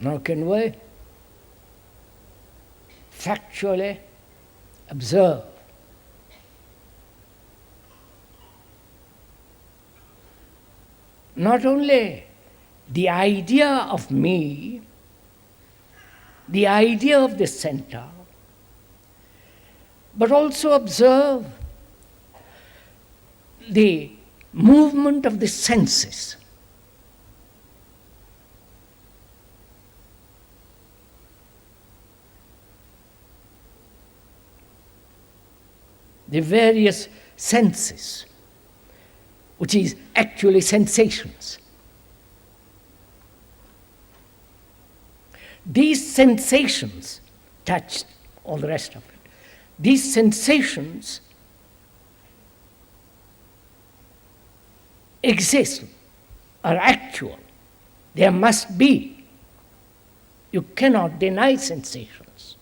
Now can we factually observe not only the idea of me, the idea of the center, but also observe the movement of the senses. The various senses, which is actually sensations. These sensations, touch, all the rest of it, these sensations exist, are actual. There must be. You cannot deny sensations.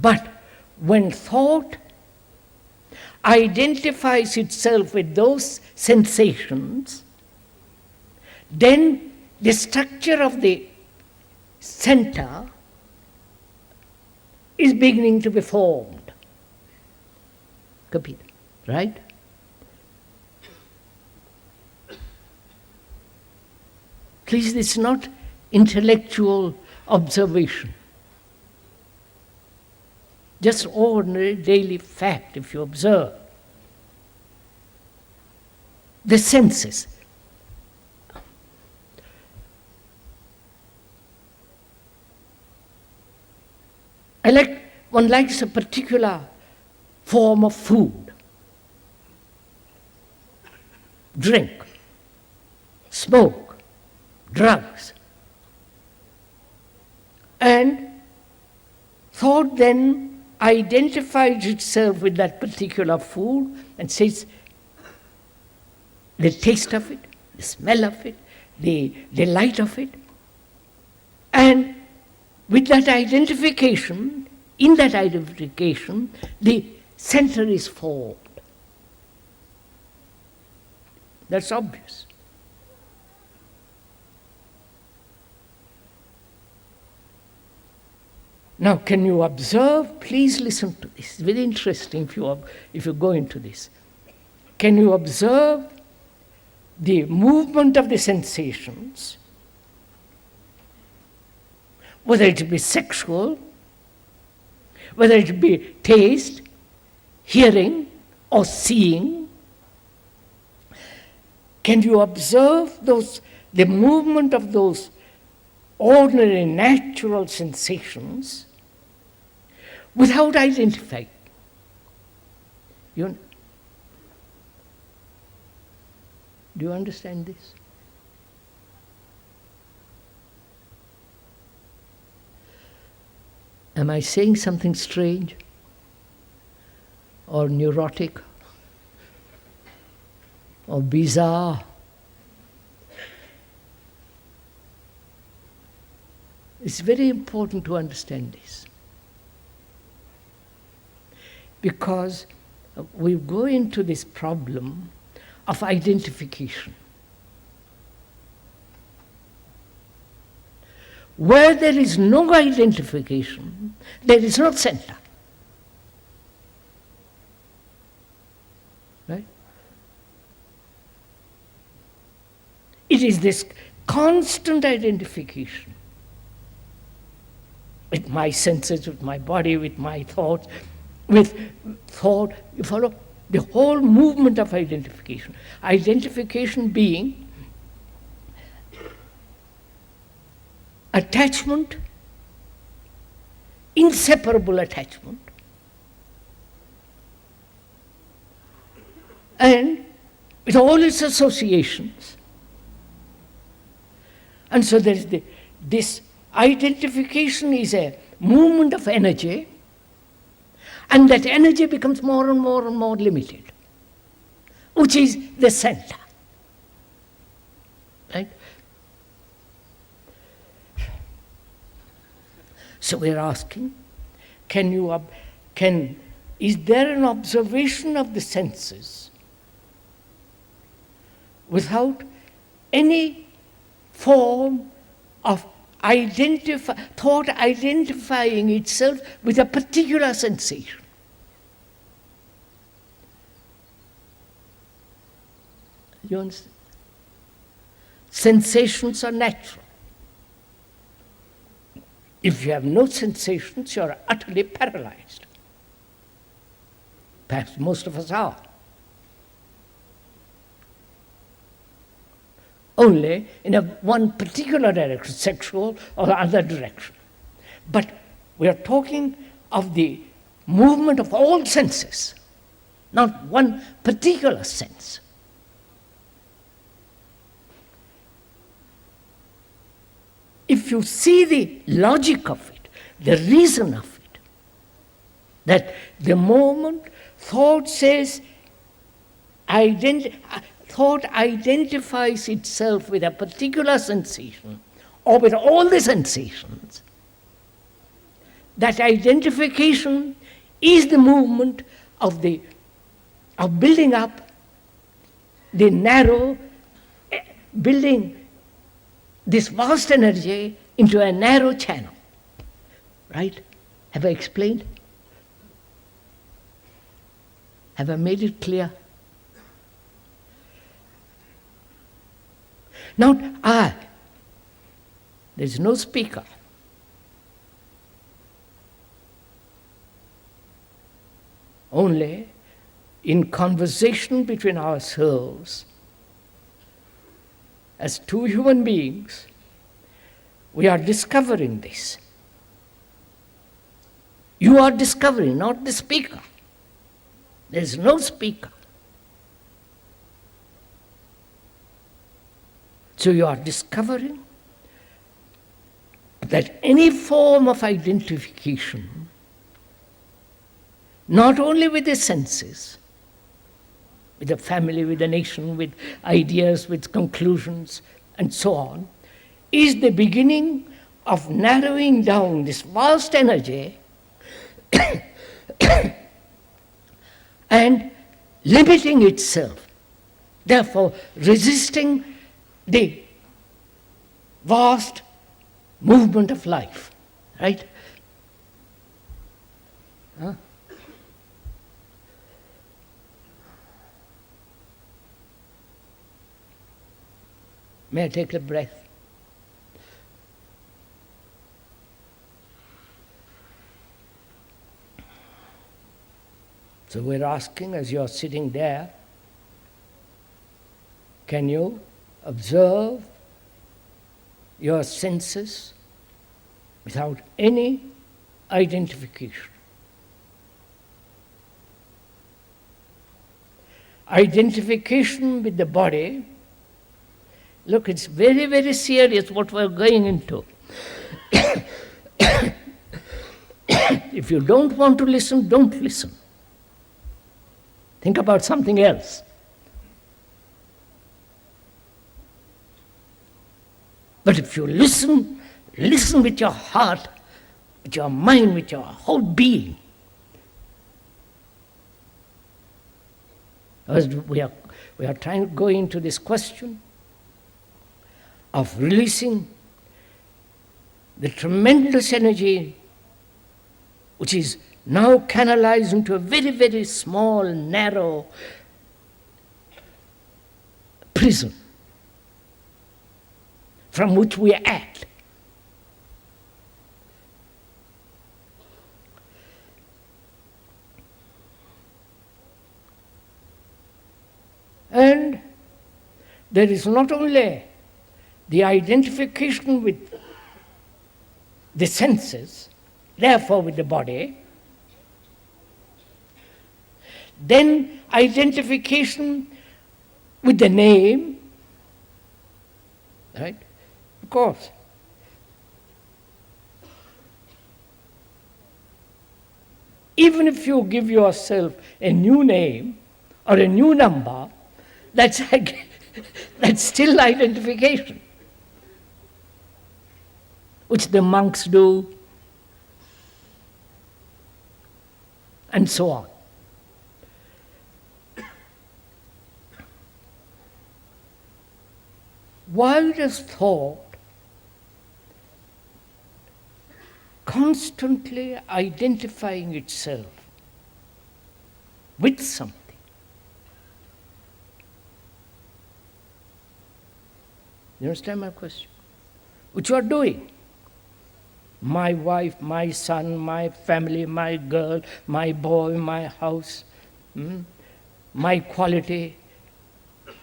But when thought identifies itself with those sensations, then the structure of the center is beginning to be formed. Kapita, right? Please, it's not intellectual observation. Just ordinary daily fact, if you observe. The senses. One likes a particular form of food, drink, smoke, drugs. And thought then identifies itself with that particular food and says the taste of it, the smell of it, the light of it. And with that identification, in that identification, the center is formed. That's obvious. Now, can you observe? Please listen to this. It's very interesting if you go into this. Can you observe the movement of the sensations, whether it be sexual, whether it be taste, hearing, or seeing? Can you observe the movement of those ordinary natural sensations without identifying? Do you understand this? Am I saying something strange or neurotic or bizarre? It's very important to understand this, because we go into this problem of identification. Where there is no identification, there is no center. Right? It is this constant identification with my senses, with my body, with my thoughts, with thought. You follow? The whole movement of identification. Identification being attachment, inseparable attachment, and with all its associations. And so there is this identification is a movement of energy, and that energy becomes more and more and more limited, which is the center. Right? So we're asking, is there an observation of the senses without any form of thought identifying itself with a particular sensation. You understand? Sensations are natural. If you have no sensations, you are utterly paralyzed. Perhaps most of us are. Only in one particular direction, sexual or other direction. But we are talking of the movement of all senses, not one particular sense. If you see the logic of it, the reason of it, that the moment thought says, thought identifies itself with a particular sensation or with all the sensations, that identification is the movement of building up the narrow, building this vast energy into a narrow channel. Right? Have I explained? Have I made it clear? Now, there's no speaker. Only in conversation between ourselves, as two human beings, we are discovering this. You are discovering, not the speaker. There is no speaker. So you are discovering that any form of identification, not only with the senses, with the family, with the nation, with ideas, with conclusions, and so on, is the beginning of narrowing down this vast energy and limiting itself, therefore resisting the vast movement of life, right? Huh? May I take a breath? So we're asking, as you're sitting there, can you observe your senses without any identification? Identification with the body, look, it's very, very serious what we're going into. If you don't want to listen, don't listen. Think about something else. But if you listen with your heart, with your mind, with your whole being. As we are trying to go into this question of releasing the tremendous energy which is now canalized into a very, very small, narrow prison from which we act. And there is not only the identification with the senses, therefore with the body, then identification with the name, right? Of course. Even if you give yourself a new name or a new number, that's still identification, which the monks do, and so on. Why does thought constantly identifying itself with something? You understand my question? Which you are doing. My wife, my son, my family, my girl, my boy, my house, my quality.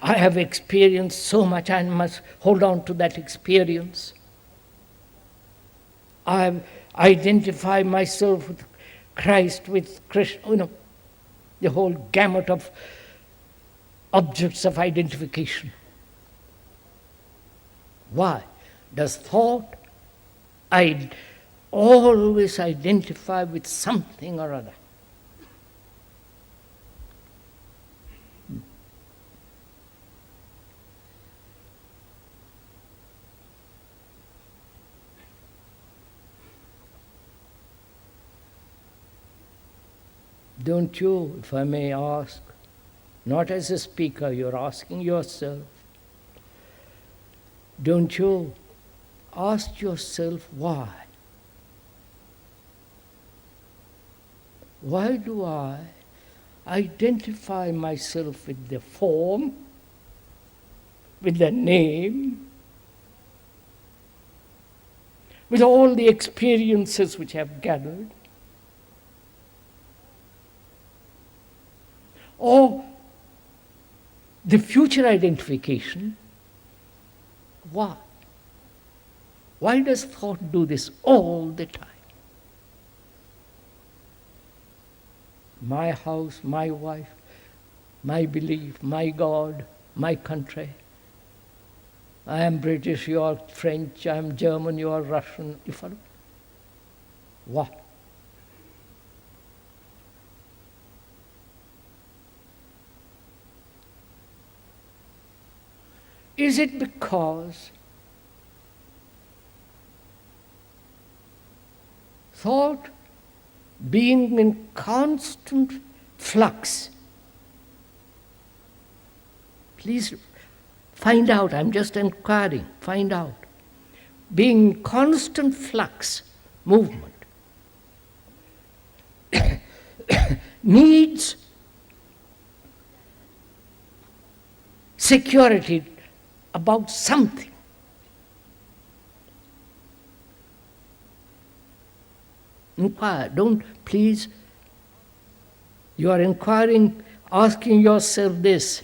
I have experienced so much, I must hold on to that experience. I identify myself with Christ, with Krishna, the whole gamut of objects of identification. Why does thought always identify with something or other? Don't you, if I may ask, not as a speaker, you're asking yourself, don't you ask yourself why? Why do I identify myself with the form, with the name, with all the experiences which I have gathered? Or the future identification? Why? Why does thought do this all the time? My house, my wife, my belief, my God, my country. I am British, you are French, I am German, you are Russian. You follow? Why? Is it because thought, being in constant flux, please find out, I'm just inquiring, find out, being in constant flux, movement, needs security about something. Inquire, don't, please, you are inquiring, asking yourself this.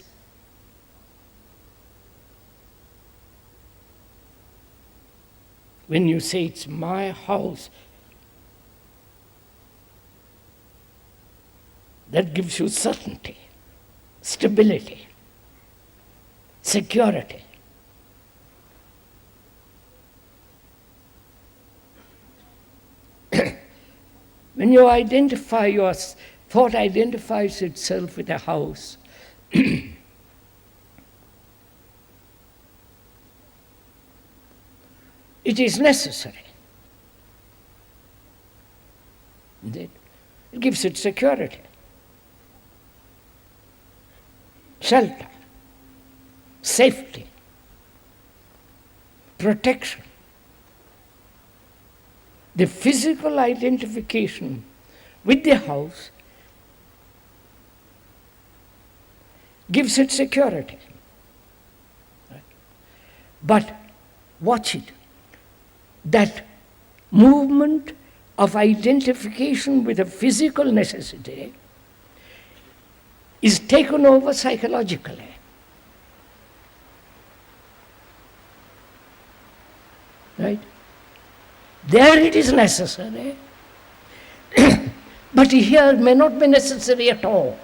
When you say it's my house, that gives you certainty, stability, security. When you identify, your thought identifies itself with a house, it is necessary. It gives it security, shelter, safety, protection. The physical identification with the house gives it security. Right? But watch it. That movement of identification with a physical necessity is taken over psychologically. Right? There it is necessary, but here it may not be necessary at all.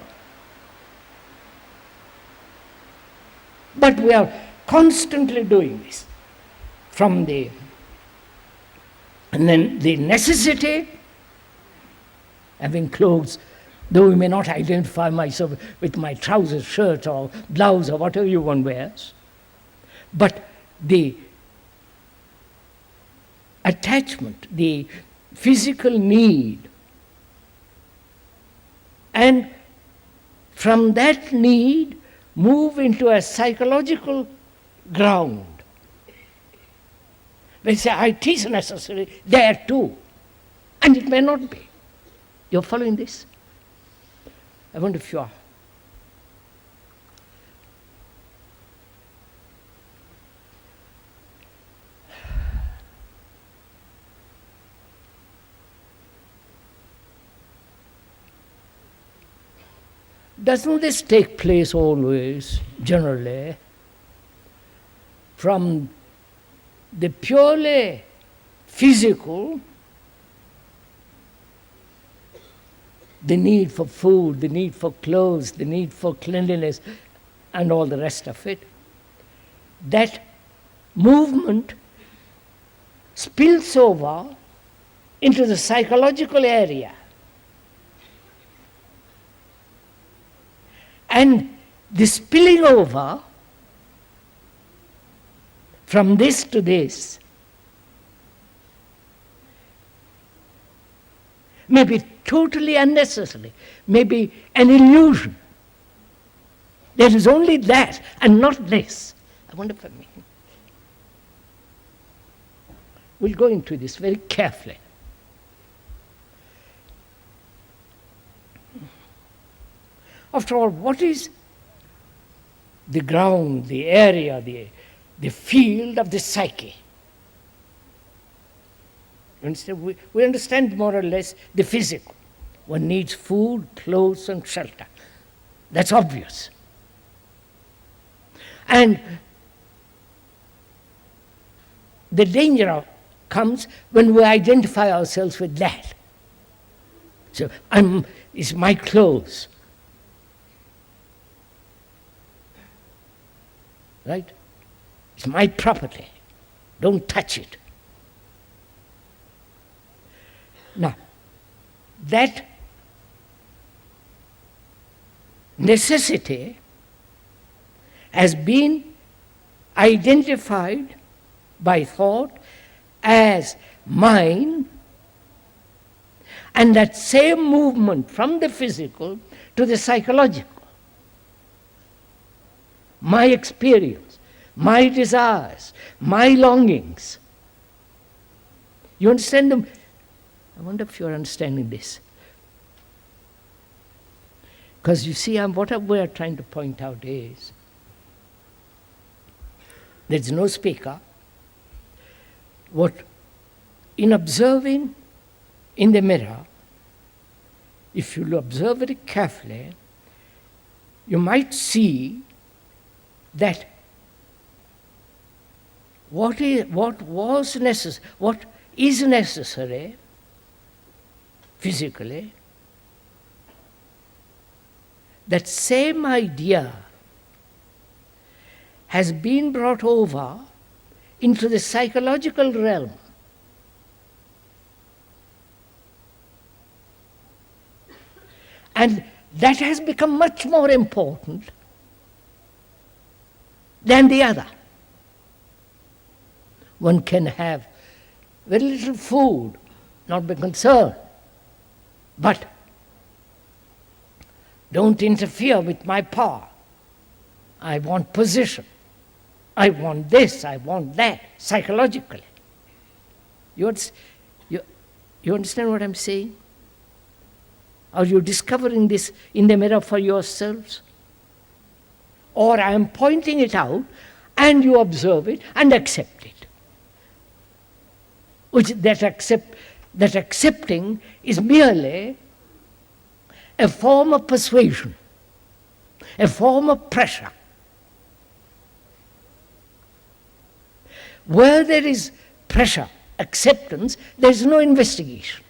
But we are constantly doing this. And then the necessity, having clothes, though we may not identify myself with my trousers, shirt or blouse or whatever you one wears, but the attachment, the physical need, and from that need move into a psychological ground When you say it is necessary, there too. And it may not be. You're following this? I wonder if you are. Doesn't this take place always, generally, from the purely physical, the need for food, the need for clothes, the need for cleanliness, and all the rest of it, that movement spills over into the psychological area. And the spilling over from this to this may be totally unnecessary, may be an illusion. There is only that and not this. I wonder for me. We'll go into this very carefully. After all, what is the ground, the area, the field of the psyche? Understand? We understand more or less the physical. One needs food, clothes, and shelter. That's obvious. And the danger comes when we identify ourselves with that. So, it's my clothes. Right? It's my property. Don't touch it. Now, that necessity has been identified by thought as mine, and that same movement from the physical to the psychological, my experience, my desires, my longings. You understand them? I wonder if you're understanding this. Because you see, what we are trying to point out is, there's no speaker. In observing in the mirror, if you observe very carefully, you might see that what is necessary physically, that same idea has been brought over into the psychological realm. And that has become much more important than the other. One can have very little food, not be concerned, but don't interfere with my power. I want position. I want this, I want that, psychologically. You understand what I'm saying? Are you discovering this in the mirror for yourselves? Or I am pointing it out and you observe it and accept it. That accepting is merely a form of persuasion, a form of pressure. Where there is pressure, acceptance, there is no investigation.